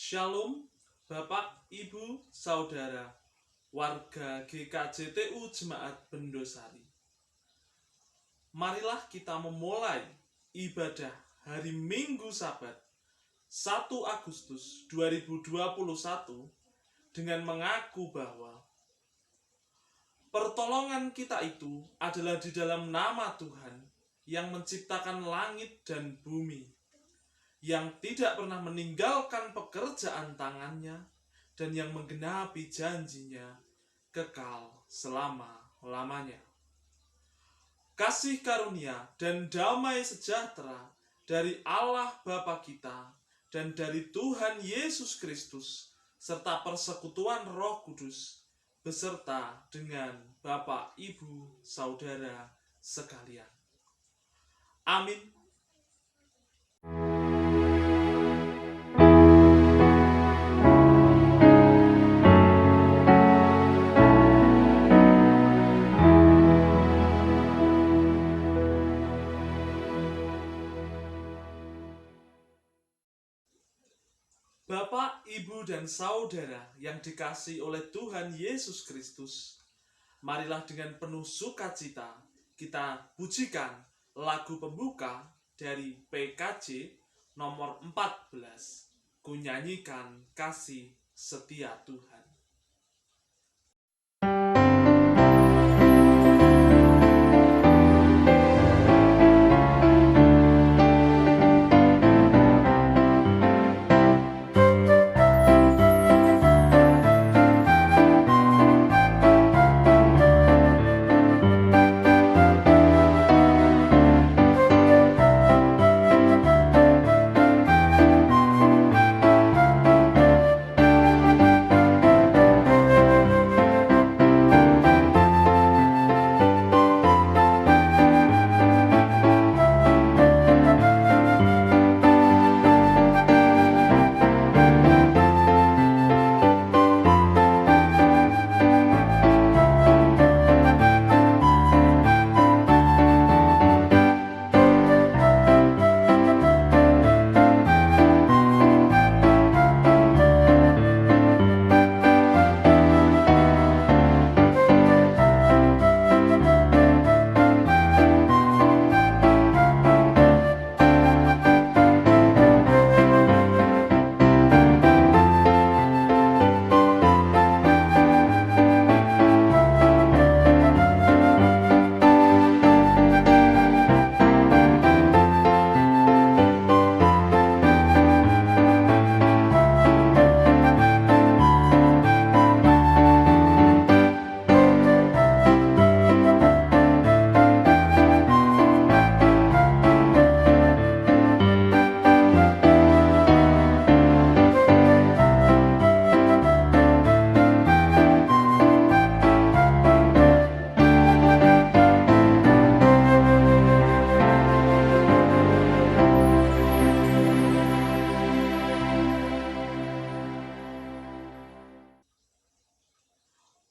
Shalom, Bapak, Ibu, Saudara, warga GKJTU Jemaat Bendosari. Marilah kita memulai ibadah hari Minggu Sabat 1 Agustus 2021 dengan mengaku bahwa pertolongan kita itu adalah di dalam nama Tuhan yang menciptakan langit dan bumi, yang tidak pernah meninggalkan pekerjaan tangannya dan yang menggenapi janjinya kekal selama-lamanya. Kasih karunia dan damai sejahtera dari Allah Bapa kita dan dari Tuhan Yesus Kristus serta persekutuan Roh Kudus beserta dengan Bapak, Ibu, Saudara sekalian. Amin. Bapak, Ibu, dan Saudara yang dikasihi oleh Tuhan Yesus Kristus, marilah dengan penuh sukacita kita pujikan lagu pembuka dari PKJ nomor 14, Ku nyanyikan kasih setia Tuhan.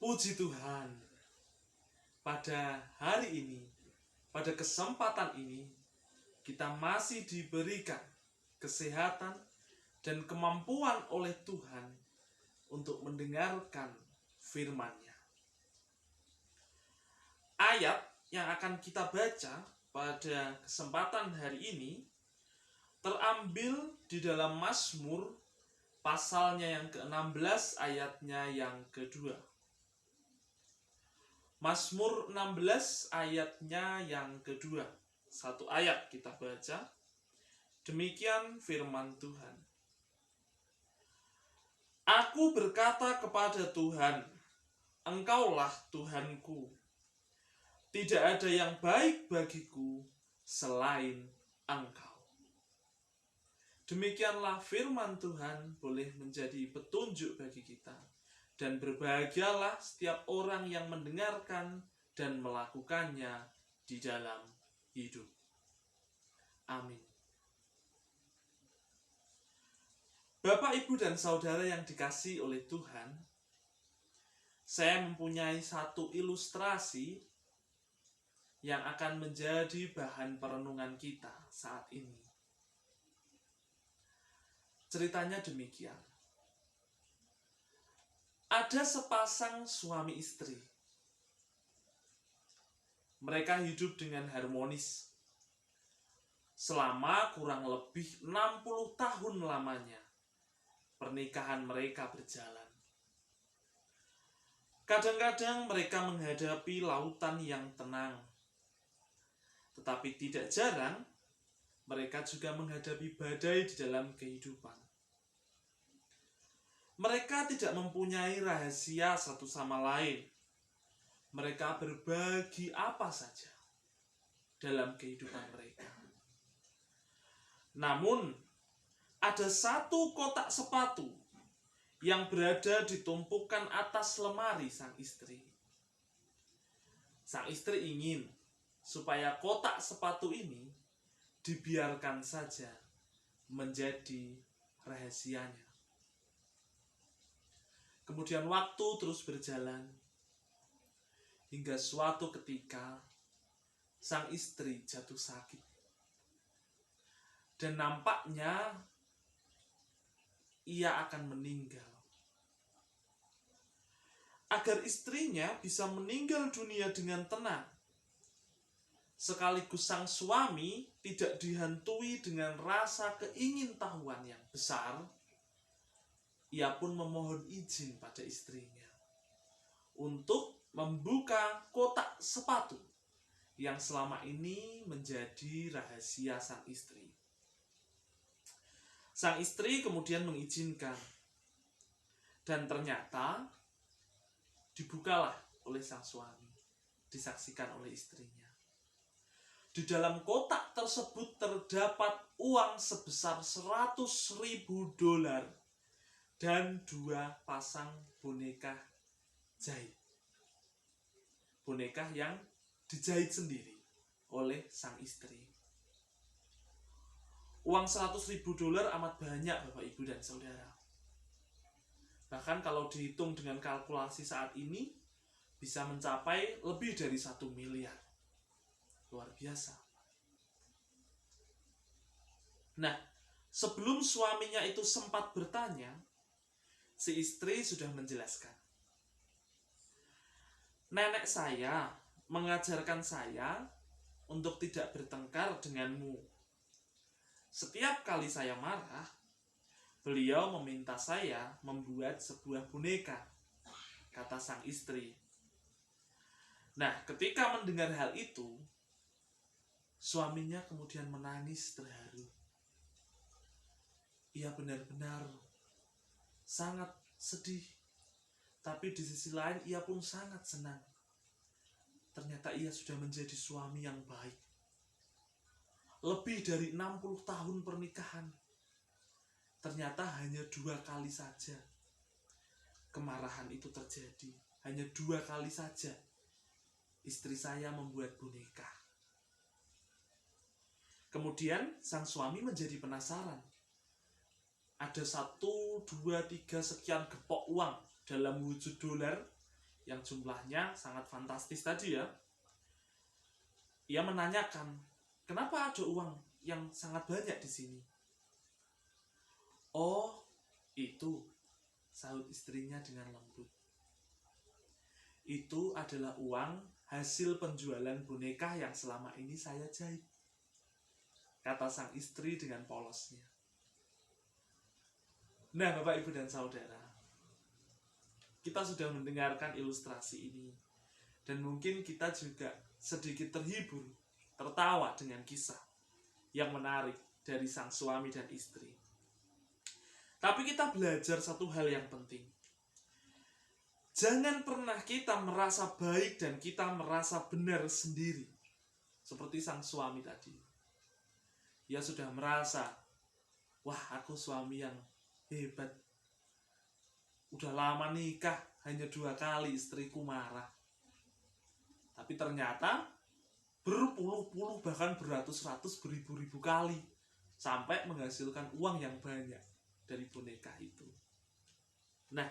Puji Tuhan, pada hari ini, pada kesempatan ini, kita masih diberikan kesehatan dan kemampuan oleh Tuhan untuk mendengarkan firman-Nya. Ayat yang akan kita baca pada kesempatan hari ini terambil di dalam Mazmur pasalnya yang ke-16 ayatnya yang kedua. Mazmur 16 ayatnya yang kedua. Satu ayat kita baca. Demikian firman Tuhan. Aku berkata kepada Tuhan, Engkaulah Tuhanku. Tidak ada yang baik bagiku selain Engkau. Demikianlah firman Tuhan boleh menjadi petunjuk bagi kita. Dan berbahagialah setiap orang yang mendengarkan dan melakukannya di dalam hidup. Amin. Bapak, Ibu, dan Saudara yang dikasihi oleh Tuhan, saya mempunyai satu ilustrasi yang akan menjadi bahan perenungan kita saat ini. Ceritanya demikian. Ada sepasang suami istri. Mereka hidup dengan harmonis selama kurang lebih 60 tahun lamanya pernikahan mereka berjalan. Kadang-kadang mereka menghadapi lautan yang tenang, tetapi tidak jarang mereka juga menghadapi badai di dalam kehidupan. Mereka tidak mempunyai rahasia satu sama lain. Mereka berbagi apa saja dalam kehidupan mereka. Namun, ada satu kotak sepatu yang berada di tumpukan atas lemari sang istri. Sang istri ingin supaya kotak sepatu ini dibiarkan saja menjadi rahasianya. Kemudian waktu terus berjalan hingga suatu ketika sang istri jatuh sakit. Dan nampaknya ia akan meninggal. Agar istrinya bisa meninggal dunia dengan tenang, sekaligus sang suami tidak dihantui dengan rasa keingintahuan yang besar, ia pun memohon izin pada istrinya untuk membuka kotak sepatu yang selama ini menjadi rahasia sang istri. Sang istri kemudian mengizinkan, dan ternyata dibukalah oleh sang suami, disaksikan oleh istrinya. Di dalam kotak tersebut terdapat uang sebesar $100.000 dan 2 pasang boneka jahit. Boneka yang dijahit sendiri oleh sang istri. Uang $100.000 amat banyak, Bapak, Ibu, dan Saudara. Bahkan kalau dihitung dengan kalkulasi saat ini, bisa mencapai lebih dari 1 miliar. Luar biasa. Nah, sebelum suaminya itu sempat bertanya, si istri sudah menjelaskan. Nenek saya mengajarkan saya untuk tidak bertengkar denganmu. Setiap kali saya marah, beliau meminta saya membuat sebuah boneka, kata sang istri. Nah, ketika mendengar hal itu, suaminya kemudian menangis terharu. Ia benar-benar sangat sedih, tapi di sisi lain ia pun sangat senang. Ternyata ia sudah menjadi suami yang baik. Lebih dari 60 tahun pernikahan, ternyata hanya 2 kali saja kemarahan itu terjadi. Hanya 2 kali saja istri saya membuat boneka. Kemudian sang suami menjadi penasaran. Ada 1, 2, 3 sekian gepok uang dalam wujud dolar yang jumlahnya sangat fantastis tadi ya. Ia menanyakan, kenapa ada uang yang sangat banyak di sini? Oh, itu, sahut istrinya dengan lembut. Itu adalah uang hasil penjualan boneka yang selama ini saya jahit, kata sang istri dengan polosnya. Nah, Bapak, Ibu, dan Saudara, kita sudah mendengarkan ilustrasi ini, dan mungkin kita juga sedikit terhibur, tertawa dengan kisah yang menarik dari sang suami dan istri. Tapi kita belajar satu hal yang penting. Jangan pernah kita merasa baik dan kita merasa benar sendiri, seperti sang suami tadi. Ia sudah merasa, wah, aku suami yang hebat. Udah lama nikah, hanya 2 kali istriku marah. Tapi ternyata berpuluh-puluh, bahkan beratus-ratus, beribu-ribu kali, sampai menghasilkan uang yang banyak dari boneka itu. Nah,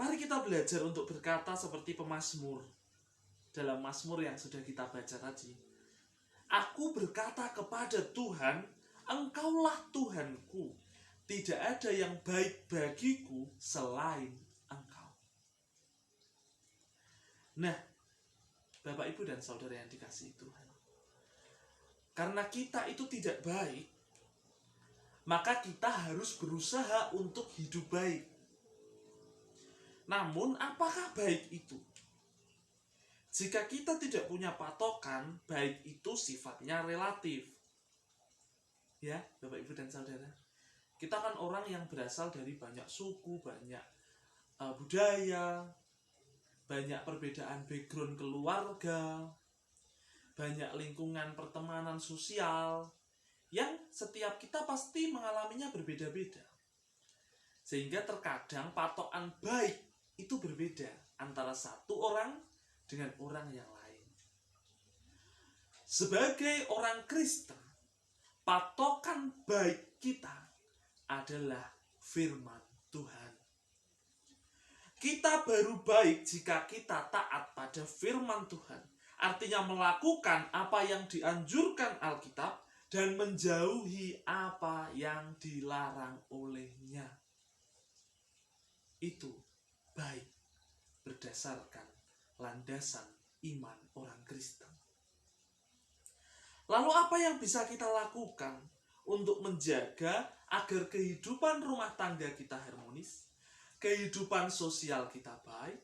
mari kita belajar untuk berkata seperti pemazmur dalam Mazmur yang sudah kita baca tadi. Aku berkata kepada Tuhan, Engkaulah Tuhanku, tidak ada yang baik bagiku selain Engkau. Nah, Bapak, Ibu, dan Saudara yang dikasihi Tuhan, karena kita itu tidak baik, maka kita harus berusaha untuk hidup baik. Namun, apakah baik itu? Jika kita tidak punya patokan, baik itu sifatnya relatif. Ya, Bapak, Ibu, dan Saudara. Kita kan orang yang berasal dari banyak suku, banyak budaya, banyak perbedaan background keluarga, banyak lingkungan pertemanan sosial, yang setiap kita pasti mengalaminya berbeda-beda. Sehingga terkadang patokan baik itu berbeda antara satu orang dengan orang yang lain. Sebagai orang Kristen, patokan baik kita adalah firman Tuhan. Kita baru baik jika kita taat pada firman Tuhan. Artinya melakukan apa yang dianjurkan Alkitab dan menjauhi apa yang dilarang olehnya. Itu baik berdasarkan landasan iman orang Kristen. Lalu apa yang bisa kita lakukan untuk menjaga agar kehidupan rumah tangga kita harmonis, kehidupan sosial kita baik,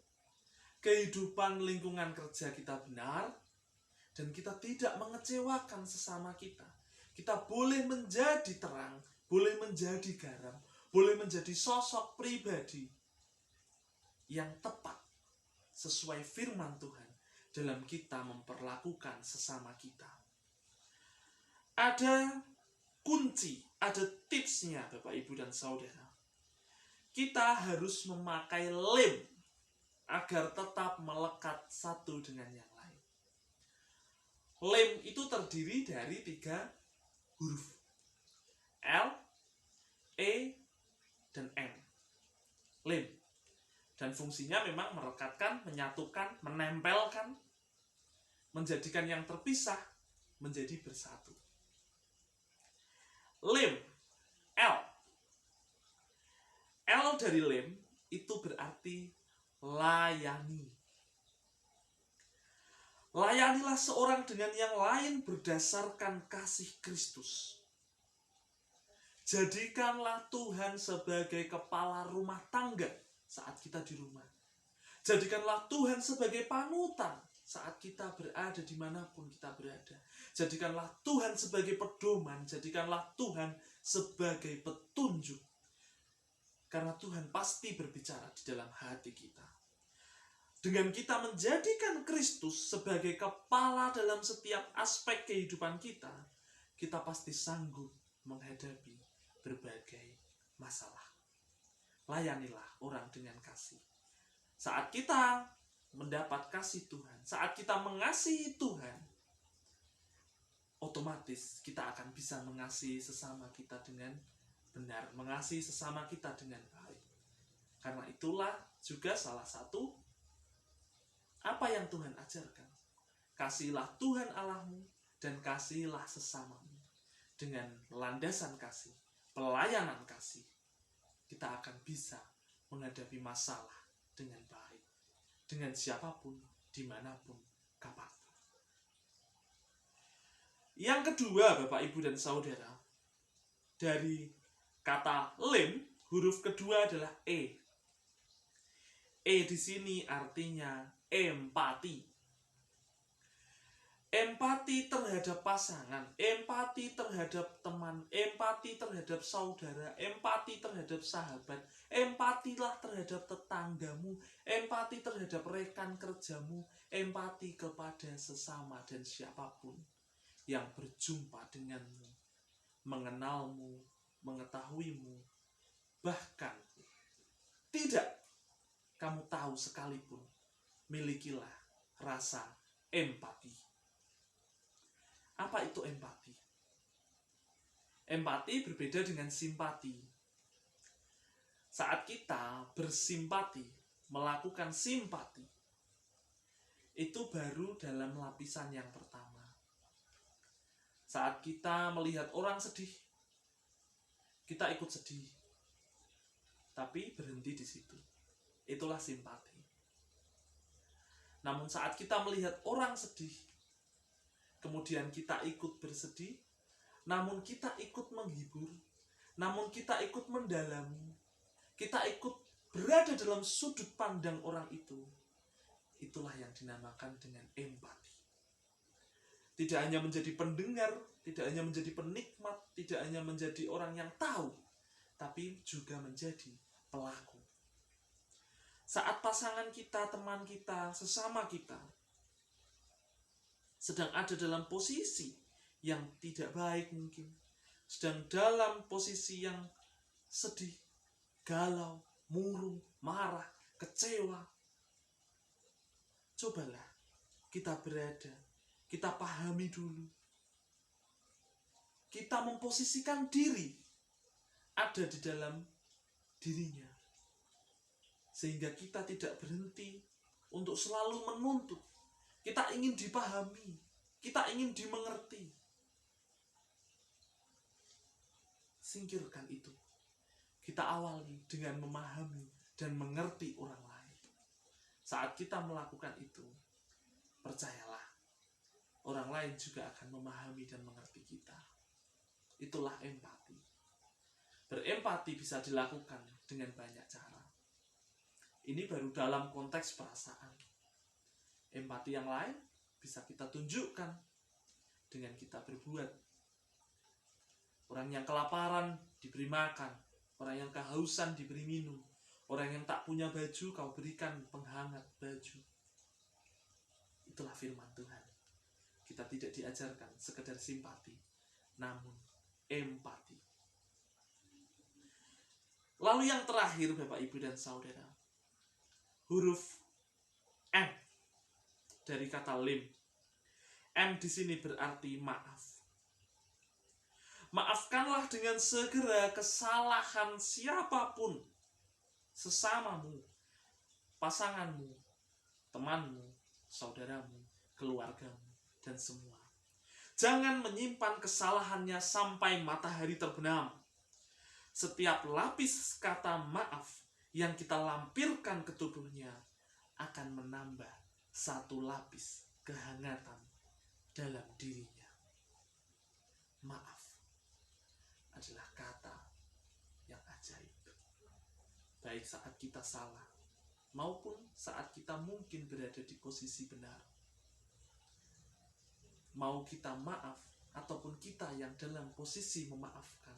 kehidupan lingkungan kerja kita benar, dan kita tidak mengecewakan sesama kita? Kita boleh menjadi terang, boleh menjadi garam, boleh menjadi sosok pribadi yang tepat sesuai firman Tuhan dalam kita memperlakukan sesama kita. Ada kunci, ada tipsnya Bapak, Ibu, dan Saudara. Kita harus memakai lem agar tetap melekat satu dengan yang lain. Lem itu terdiri dari 3 huruf. L, E, dan M. Lem. Dan fungsinya memang merekatkan, menyatukan, menempelkan, menjadikan yang terpisah menjadi bersatu. Lem, L. L dari lem itu berarti layani. Layanilah seorang dengan yang lain berdasarkan kasih Kristus. Jadikanlah Tuhan sebagai kepala rumah tangga saat kita di rumah. Jadikanlah Tuhan sebagai panutan saat kita berada dimanapun kita berada. Jadikanlah Tuhan sebagai pedoman. Jadikanlah Tuhan sebagai petunjuk. Karena Tuhan pasti berbicara di dalam hati kita. Dengan kita menjadikan Kristus sebagai kepala dalam setiap aspek kehidupan kita, kita pasti sanggup menghadapi berbagai masalah. Layanilah orang dengan kasih. Saat kita mendapat kasih Tuhan, saat kita mengasihi Tuhan, otomatis kita akan bisa mengasihi sesama kita dengan benar, mengasihi sesama kita dengan baik. Karena itulah juga salah satu apa yang Tuhan ajarkan. Kasihilah Tuhan Allahmu dan kasihilah sesamamu. Dengan landasan kasih, pelayanan kasih, kita akan bisa menghadapi masalah dengan baik. Dengan siapapun, dimanapun, kapanpun. Yang kedua, Bapak, Ibu, dan Saudara, dari kata lem, huruf kedua adalah E. E di sini artinya empati. Empati terhadap pasangan, empati terhadap teman, empati terhadap saudara, empati terhadap sahabat, empatilah terhadap tetanggamu, empati terhadap rekan kerjamu, empati kepada sesama dan siapapun yang berjumpa denganmu, mengenalmu, mengetahuimu, bahkan tidak kamu tahu sekalipun, milikilah rasa empati. Apa itu empati? Empati berbeda dengan simpati. Saat kita bersimpati, melakukan simpati, itu baru dalam lapisan yang pertama. Saat kita melihat orang sedih, kita ikut sedih. tapi berhenti di situ. Itulah simpati. Namun saat kita melihat orang sedih, kemudian kita ikut bersedih, namun kita ikut menghibur, namun kita ikut mendalami, kita ikut berada dalam sudut pandang orang itu, itulah yang dinamakan dengan empati. Tidak hanya menjadi pendengar, tidak hanya menjadi penikmat, tidak hanya menjadi orang yang tahu, tapi juga menjadi pelaku. Saat pasangan kita, teman kita, sesama kita sedang ada dalam posisi yang tidak baik mungkin, sedang dalam posisi yang sedih, galau, murung, marah, kecewa, cobalah kita berada, kita pahami dulu, kita memposisikan diri ada di dalam dirinya, sehingga kita tidak berhenti untuk selalu menuntut. Kita ingin dipahami, kita ingin dimengerti. Singkirkan itu. Kita awali dengan memahami dan mengerti orang lain. Saat kita melakukan itu, percayalah, orang lain juga akan memahami dan mengerti kita. Itulah empati. Berempati bisa dilakukan dengan banyak cara. Ini baru dalam konteks perasaan. Empati yang lain bisa kita tunjukkan dengan kita berbuat. Orang yang kelaparan diberi makan, orang yang kehausan diberi minum, orang yang tak punya baju kau berikan penghangat baju. Itulah firman Tuhan. Kita tidak diajarkan sekedar simpati, namun empati. Lalu yang terakhir, Bapak, Ibu, dan Saudara, huruf M dari kata lim. M di sini berarti maaf. Maafkanlah dengan segera kesalahan siapapun, sesamamu, pasanganmu, temanmu, saudaramu, keluargamu, dan semua. Jangan menyimpan kesalahannya sampai matahari terbenam. Setiap lapis kata maaf yang kita lampirkan ke tubuhnya akan menambah satu lapis kehangatan dalam dirinya. Maaf adalah kata yang ajaib. Baik saat kita salah, maupun saat kita mungkin berada di posisi benar. Mau kita maaf, ataupun kita yang dalam posisi memaafkan,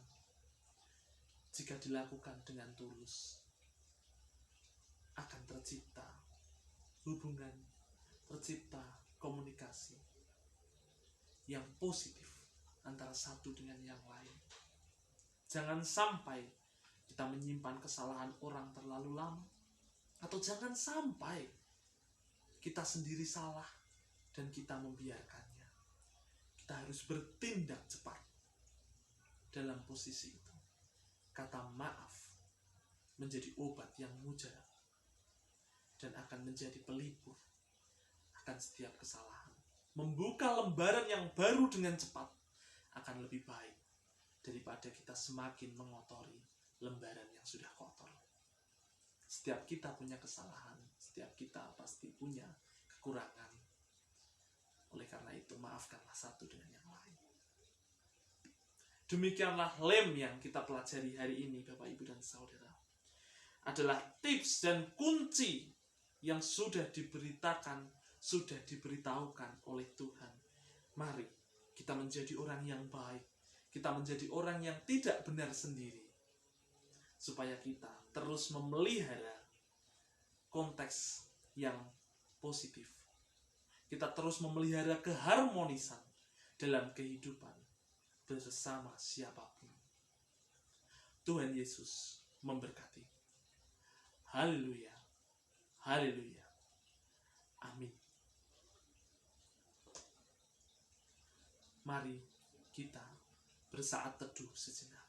jika dilakukan dengan tulus, akan tercipta hubungan, tercipta komunikasi yang positif antara satu dengan yang lain. Jangan sampai kita menyimpan kesalahan orang terlalu lama, atau jangan sampai kita sendiri salah dan kita membiarkannya. Kita harus bertindak cepat dalam posisi itu. Kata maaf menjadi obat yang mujarab dan akan menjadi pelipur akan setiap kesalahan. Membuka lembaran yang baru dengan cepat akan lebih baik daripada kita semakin mengotori lembaran yang sudah kotor. Setiap kita punya kesalahan, setiap kita pasti punya kekurangan. Oleh karena itu, maafkanlah satu dengan yang lain. Demikianlah lem yang kita pelajari hari ini, Bapak, Ibu, dan Saudara. Adalah tips dan kunci yang sudah diberitakan, sudah diberitahukan oleh Tuhan. Mari kita menjadi orang yang baik. Kita menjadi orang yang tidak benar sendiri. Supaya kita terus memelihara konteks yang positif. Kita terus memelihara keharmonisan dalam kehidupan bersama siapapun. Tuhan Yesus memberkati. Haleluya. Haleluya. Amin. Mari kita bersaat teduh sejenak.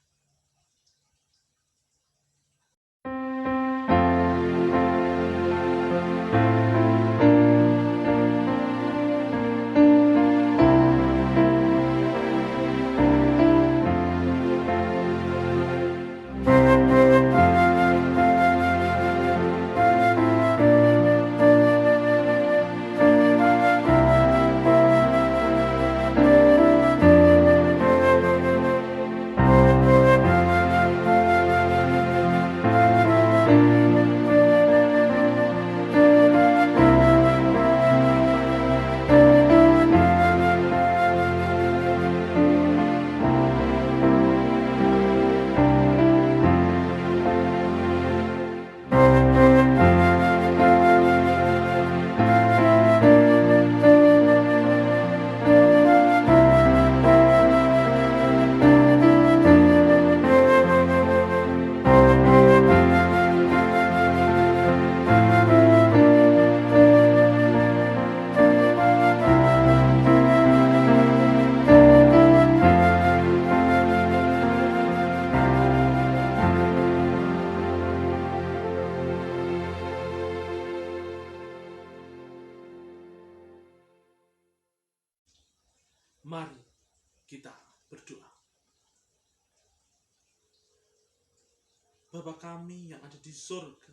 Mari kita berdoa. Bapa kami yang ada di surga,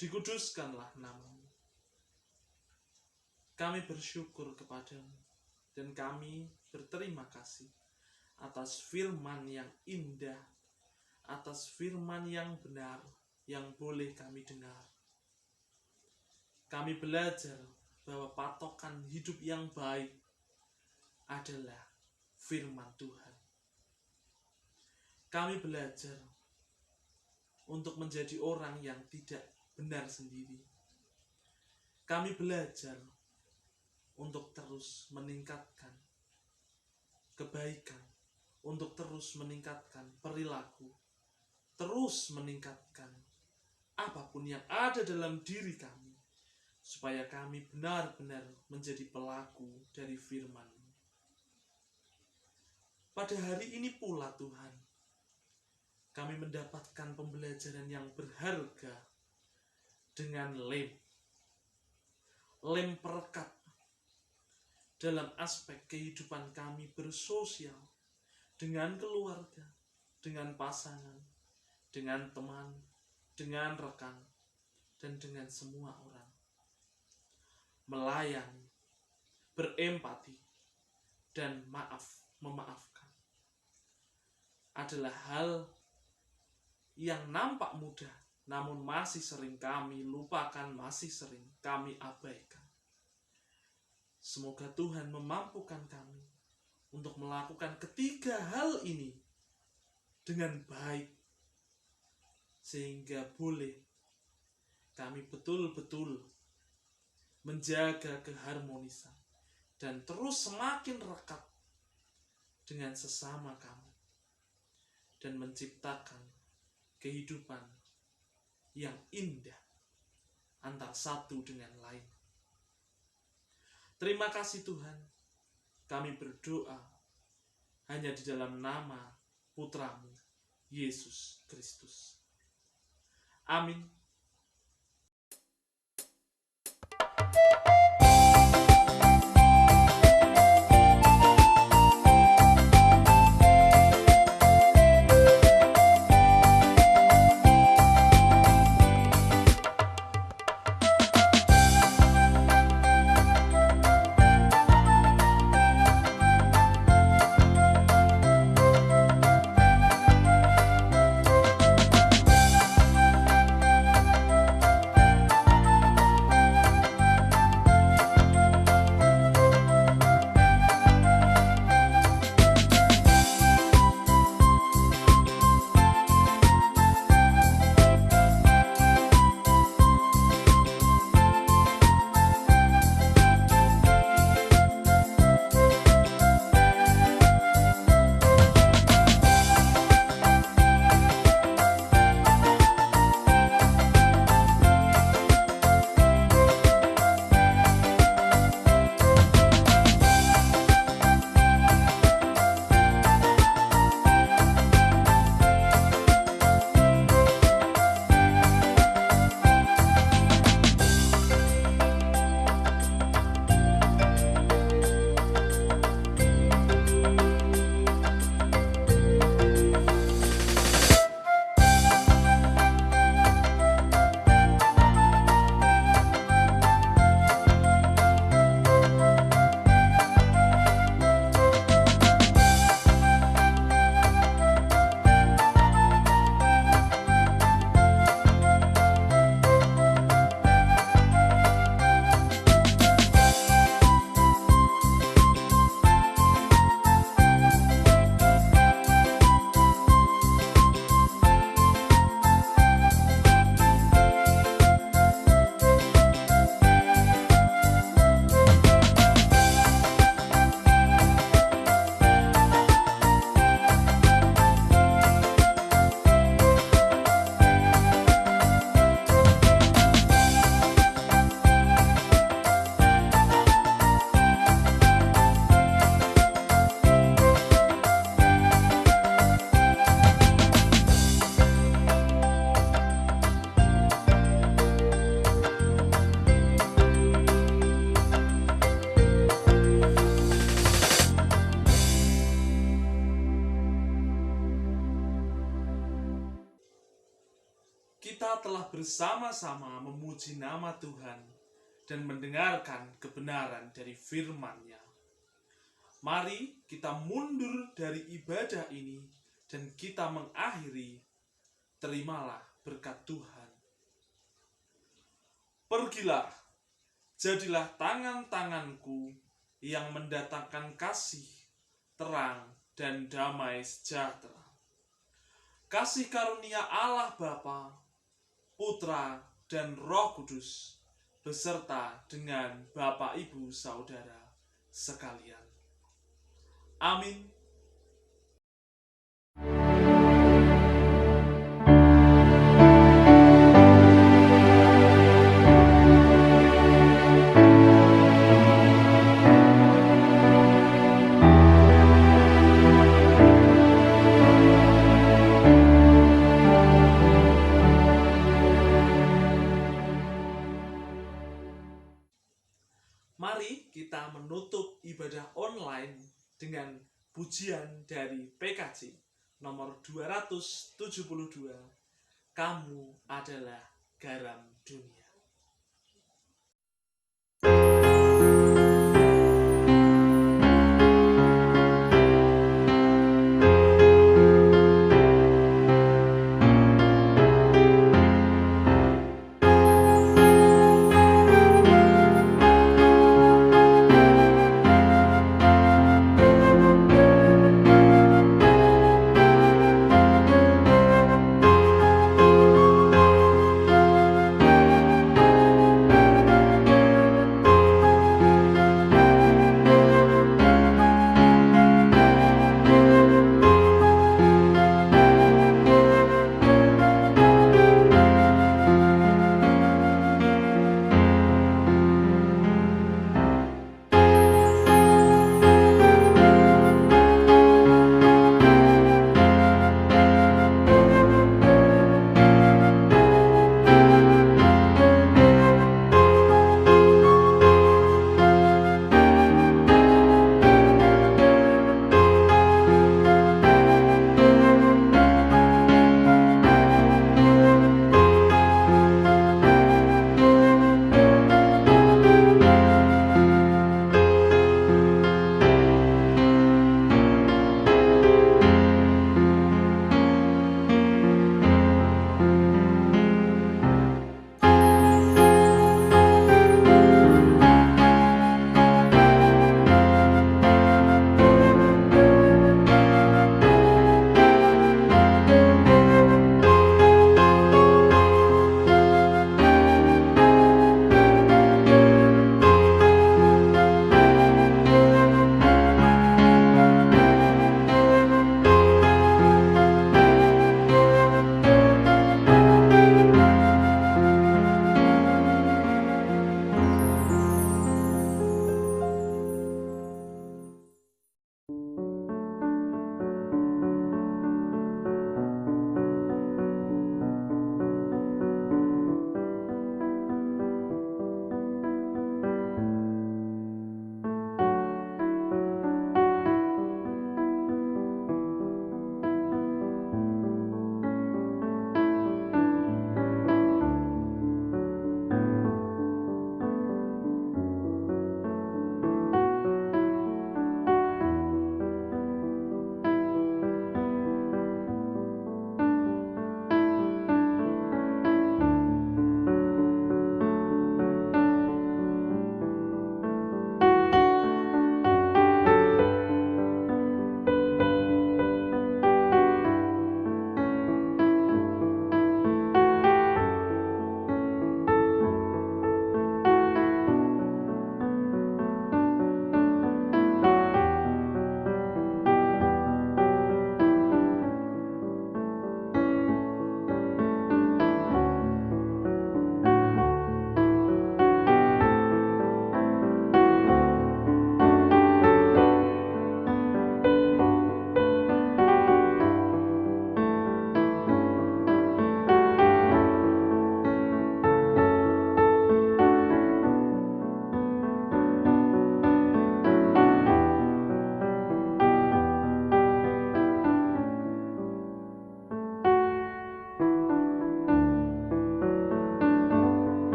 dikuduskanlah nama-Mu. Kami bersyukur kepadamu dan kami berterima kasih atas firman yang indah, atas firman yang benar yang boleh kami dengar. Kami belajar bahwa patokan hidup yang baik adalah firman Tuhan. Kami belajar untuk menjadi orang yang tidak benar sendiri. Kami belajar untuk terus meningkatkan kebaikan, untuk terus meningkatkan perilaku, terus meningkatkan apapun yang ada dalam diri kami, supaya kami benar-benar menjadi pelaku dari firman-Mu. Pada hari ini pula Tuhan, kami mendapatkan pembelajaran yang berharga dengan lem perekat dalam aspek kehidupan kami bersosial dengan keluarga, dengan pasangan, dengan teman, dengan rekan, dan dengan semua orang. Melayani, berempati, dan memaafkan adalah hal yang nampak mudah, namun masih sering kami lupakan, masih sering kami abaikan. Semoga Tuhan memampukan kami untuk melakukan ketiga hal ini dengan baik, sehingga boleh kami betul-betul menjaga keharmonisan dan terus semakin rekat dengan sesama kami dan menciptakan kehidupan yang indah antara satu dengan lain. Terima kasih Tuhan, kami berdoa hanya di dalam nama Putra-Mu, Yesus Kristus. Amin. kita telah bersama-sama memuji nama Tuhan dan mendengarkan kebenaran dari firman-Nya. Mari kita mundur dari ibadah ini dan kita mengakhiri. Terimalah berkat Tuhan. Pergilah, jadilah tangan-tanganku yang mendatangkan kasih, terang, dan damai sejahtera. Kasih karunia Allah Bapa, Putra, dan Roh Kudus, beserta dengan Bapak Ibu Saudara sekalian. Amin. Mari kita menutup ibadah online dengan pujian dari PKJ nomor 272. Kamu adalah garam dunia.